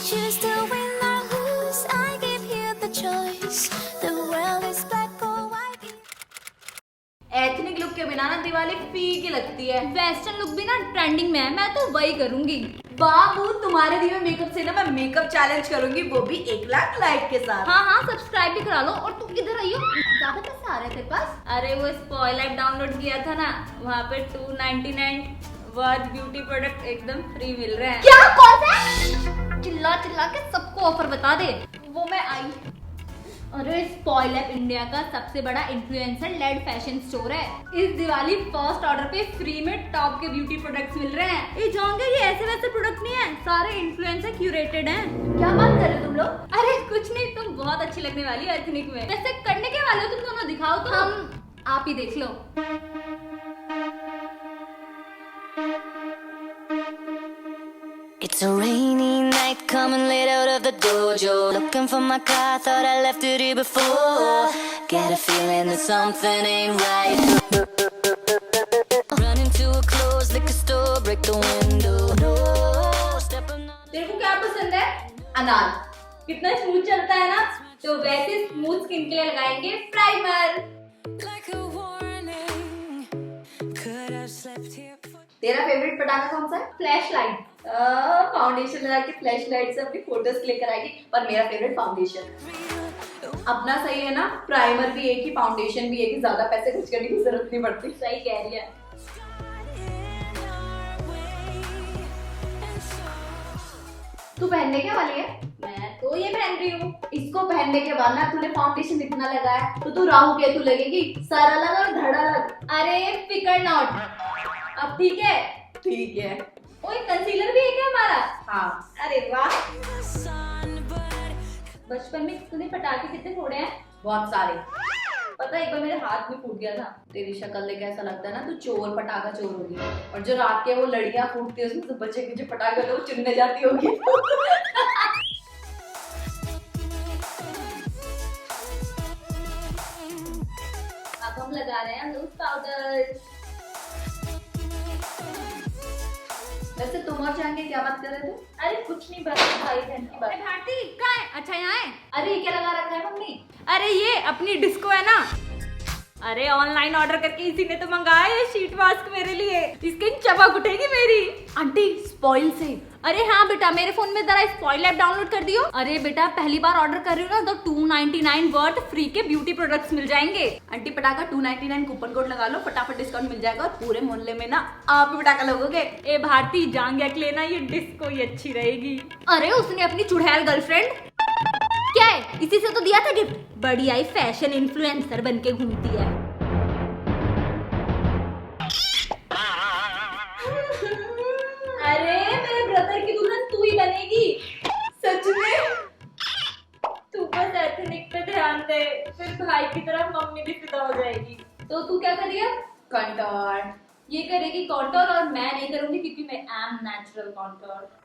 choose to win or lose, I give you the choice. The world is black or white. Ethnic look के बिना ना दिवाली फीकी लगती है। वेस्टर्न लुक भी ना ट्रेंडिंग में है, मैं तो वही करूंगी। बाबू तुम्हारे दिए मेकअप से ना मैं मेकअप चैलेंज करूंगी, वो भी 1 लाख लाइक के साथ। हाँ हाँ, सब्सक्राइब भी करा लो। और तुम किधर आई हो? ज्यादा पैसे आ रहे तेरे पास? अरे वो स्पॉइल ऐप डाउनलोड किया था ना, वहाँ पे 299 वर्थ ब्यूटी प्रोडक्ट एकदम फ्री मिल रहे हैं। क्या? कौन सा? चिल्ला चिल्ला के सबको ऑफर बता दे। वो मैं आई। अरे स्पॉइल ऐप इंडिया का सबसे बड़ा इन्फ्लुएंसर लेड फैशन स्टोर है। इस दिवाली फर्स्ट ऑर्डर पे फ्री में टॉप के ब्यूटी प्रोडक्ट्स मिल रहे हैं। ये जाओगे, ये ऐसे वैसे प्रोडक्ट नहीं है, सारे इन्फ्लुएंसर क्यूरेटेड हैं। क्या बात कर रहे हो तुम लोग? अरे कुछ नहीं, तुम बहुत अच्छी लगने वाली हो एथनिक में। वैसे करने के वाले हो तुम दोनों, दिखाओ तो। हम आप ही देख लो। It's a rainy night, coming late out of the dojo. Looking for my car, thought I left it here before. Get a feeling that something ain't right. Running to a closed liquor store, break the window. No, stepping on. तेरे को क्या पसंद है? अनार। कितना smooth चलता है ना, तो वैसे स्मूथ स्किन के लिए लगाएंगे primer. Like a warning, could have slept here for. तेरा फेवरेट पटाखा कौन सा है? Flash light. फाउंडेशन लगा के फ्लैश लाइट से अपनी फोटोज क्लिक कराएगी, पर मेरा फेवरेट फाउंडेशन। अपना सही है ना, प्राइमर भी एक ही, फाउंडेशन भी एक ही, ज्यादा पैसे खर्च करने की जरूरत नहीं पड़ती। सही कह रही है। तू पहनने क्या वाली है? मैं तो ये पहन रही हूँ। इसको पहनने के बाद ना तूने फाउंडेशन इतना लगाया तो तू राहु केतु लगेगी, सर अलग और धड़ अलग। अरे फिकर नॉट। अब ठीक है? ठीक है। ओए कंसीलर भी है क्या हमारा? हाँ। अरे वाह। बचपन में तूने पटाखे कितने फोड़े हैं? बहुत सारे। पता है एक बार मेरे हाथ में फूट गया था। तेरी शक्ल देख ऐसा लगता है ना तू चोर, पटाखा चोर होगी। और जो रात के वो लड़कियां फूटती है उसमें से बचे कुछ पटाखे तो चुनने जाती होगी। अब हम लगा रहे हैं लूज पाउडर। वैसे तुम और जाएंगे क्या बात कर रहे थे? अरे कुछ नहीं, बस भाई बहन की बात। भारती कहाँ है? अच्छा यहाँ है। अरे ये क्या लगा रखा है मम्मी? अरे ये अपनी डिस्को है ना। अरे ऑनलाइन ऑर्डर करके इसी ने तो मंगाया ये शीट मास्क मेरे लिए। इसकी चमक उठेगी मेरी। आंटी स्पॉइल से। अरे हाँ बेटा, मेरे फोन में जरा स्पॉइल ऐप डाउनलोड कर दियो। अरे बेटा पहली बार ऑर्डर कर रही हूँ ना, तो 299 वर्थ फ्री के ब्यूटी प्रोडक्ट्स मिल जाएंगे। आंटी पटाखा 299 कूपन कोड लगा लो, फटाफट डिस्काउंट मिल जाएगा और पूरे मोहल्ले में ना आप ही पटाखा लगोगे। ए भारती जांग लेना, ये डिस्को ही अच्छी रहेगी। अरे उसने अपनी चुड़ैल गर्लफ्रेंड क्या है, इसी से तो दिया था गिफ्ट। बड़ी आई फैशन इन्फ्लुएंसर बन के घूमती है। अरे मेरे ब्रदर की दुल्हन तू ही बनेगी। सच में? तू बस एथनिक पे ध्यान दे, फिर भाई की तरह मम्मी भी फिदा हो जाएगी। तो तू क्या करिए? कंटोर। ये करेगी कॉन्टोर और मैं नहीं करूंगी क्योंकि मैं एम नेचुरल कॉन्टोर।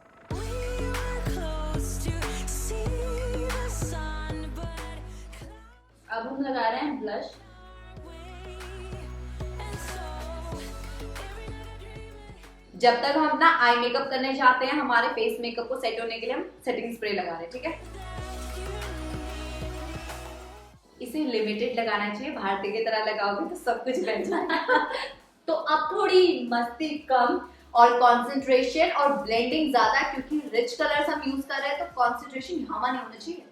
अब हम लगा रहे हैं ब्लश। जब तक हम अपना आई मेकअप करने जाते हैं, हमारे फेस मेकअप को सेट होने के लिए हम सेटिंग स्प्रे लगा रहे हैं, ठीक है? इसे लिमिटेड लगाना चाहिए, भारती की तरह लगाओगे तो सब कुछ बन जाएगा। तो अब थोड़ी मस्ती कम और कंसंट्रेशन और ब्लेंडिंग ज्यादा, क्योंकि रिच कलर्स हम यूज कर रहे हैं, तो कंसंट्रेशन यहाँ नहीं होना चाहिए।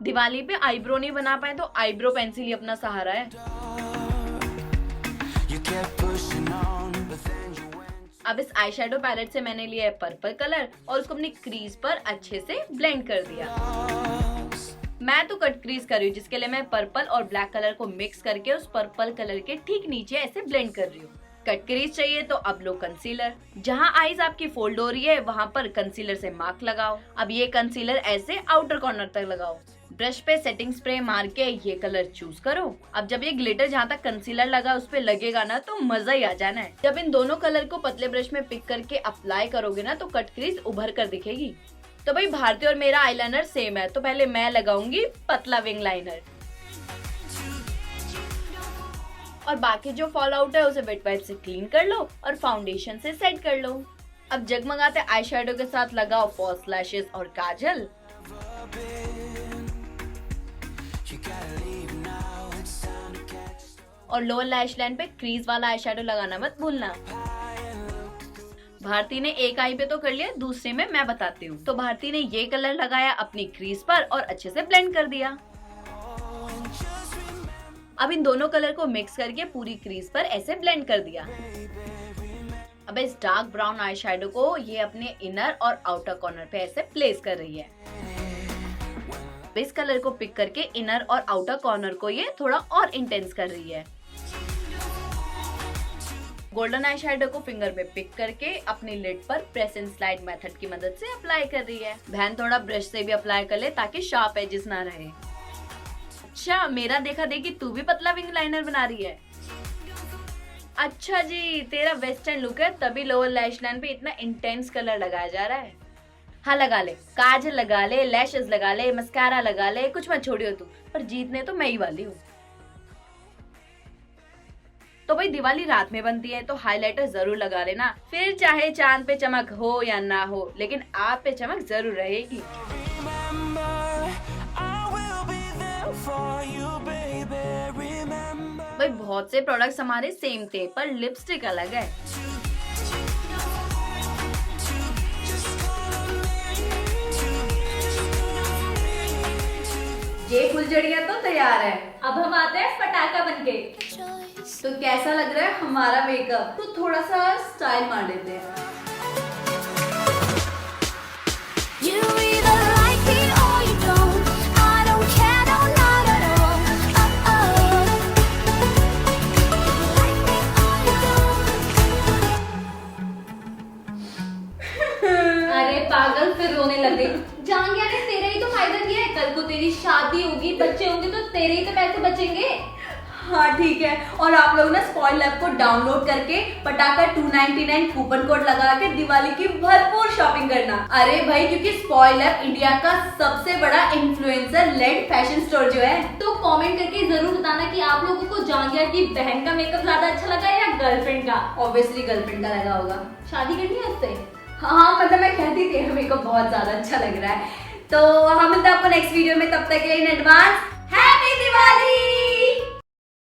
दिवाली पे आईब्रो नहीं बना पाए तो आईब्रो पेंसिल ही अपना सहारा है। अब इस आई शेडो पैलेट से मैंने लिया है पर्पल कलर और उसको अपनी क्रीज पर अच्छे से ब्लेंड कर दिया। मैं तो कट क्रीज कर रही हूँ, जिसके लिए मैं पर्पल और ब्लैक कलर को मिक्स करके उस पर्पल कलर के ठीक नीचे ऐसे ब्लेंड कर रही हूँ। कट क्रीज चाहिए तो अब लो कंसीलर। जहाँ आईज आपकी फोल्ड हो रही है वहाँ पर कंसीलर से मार्क लगाओ। अब ये कंसीलर ऐसे आउटर कॉर्नर तक लगाओ। ब्रश पे सेटिंग स्प्रे मार के ये कलर चूज करो। अब जब ये ग्लिटर जहाँ तक कंसीलर लगा उस पे लगेगा ना, तो मजा ही आ जाना है। जब इन दोनों कलर को पतले ब्रश में पिक करके अप्लाई करोगे ना, तो कट क्रीज उभर कर दिखेगी। तो भाई भारती और मेरा आईलाइनर सेम है, तो पहले मैं लगाऊंगी पतला विंग लाइनर और बाकी जो फॉल आउट है उसे वेट वाइप से क्लीन कर लो और फाउंडेशन से सेट कर लो। अब जगमगाते आई शेडो के साथ लगाओ फॉल्स लैशेस और काजल। और लोअर लैश लाइन पे क्रीज वाला आई शेडो लगाना मत भूलना। भारती ने एक आई पे तो कर लिया, दूसरे में मैं बताती हूँ। तो भारती ने ये कलर लगाया अपनी क्रीज पर और अच्छे से ब्लेंड कर दिया। अब इन दोनों कलर को मिक्स करके पूरी क्रीज पर ऐसे ब्लेंड कर दिया। अब इस डार्क ब्राउन आई शेडो को ये अपने इनर और आउटर कॉर्नर पे ऐसे प्लेस कर रही है। इस कलर को पिक करके इनर और आउटर कॉर्नर को ये थोड़ा और इंटेंस कर रही है। गोल्डन आई शेडो को फिंगर में पिक करके अपनी लिड पर प्रेस एंड स्लाइड मेथड की मदद से अप्लाई कर रही है। बहन थोड़ा ब्रश से भी अप्लाई कर ले ताकि शार्प एजेस ना रहे। अच्छा, मेरा देखा देखी तू भी पतला विंग लाइनर बना रही है। अच्छा जी, तेरा वेस्टर्न लुक है तभी लोअर लैश लाइन पे इतना इंटेंस कलर लगाया जा रहा है। हाँ लगा ले, काजल लगा ले, लैशेस लगा ले, मस्कारा लगा ले, कुछ मत छोड़ियो तू, पर जीतने तो मैं ही वाली हूँ। तो भाई दिवाली रात में बनती है तो हाइलाइटर जरूर लगा लेना, फिर चाहे चांद पे चमक हो या ना हो, लेकिन आप पे चमक जरूर रहेगी। भाई बहुत से प्रोडक्ट्स हमारे सेम थे पर लिपस्टिक अलग है। ये फुलझड़िया तो तैयार है, अब हम आते हैं पटाखा बनके। तो कैसा लग रहा है हमारा मेकअप? तो थोड़ा सा स्टाइल मार लेते हैं। You either like it or you don't. I don't care, no, not at all. Oh. Like it or you don't. अरे पागल, फिर रोने लग गई। जांगिया ने तेरा ही तो फायदा किया है, कल को तेरी शादी होगी, बच्चे होंगे तो तेरे ही तो पैसे बचेंगे। हाँ ठीक है, और आप लोग ना स्पॉइल ऐप को डाउनलोड करके पटाखा 299 कूपन कोड लगा के दिवाली की भरपूर शॉपिंग करना। अरे भाई, क्योंकि स्पॉइल ऐप इंडिया का सबसे बड़ा इन्फ्लुएंसर लेड फैशन स्टोर जो है। तो कमेंट करके जरूर बताना कि आप लोगों को जांगिया की बहन का मेकअप ज्यादा अच्छा लगा या गर्लफ्रेंड का। ऑब्वियसली गर्लफ्रेंड का लगा होगा। शादी करनी है उससे? हाँ मतलब मैं कहती थी मेरे को बहुत ज्यादा अच्छा लग रहा है। तो हम मिलते हैं आपको नेक्स्ट वीडियो में, तब तक के लिए इन एडवांस हैप्पी दिवाली।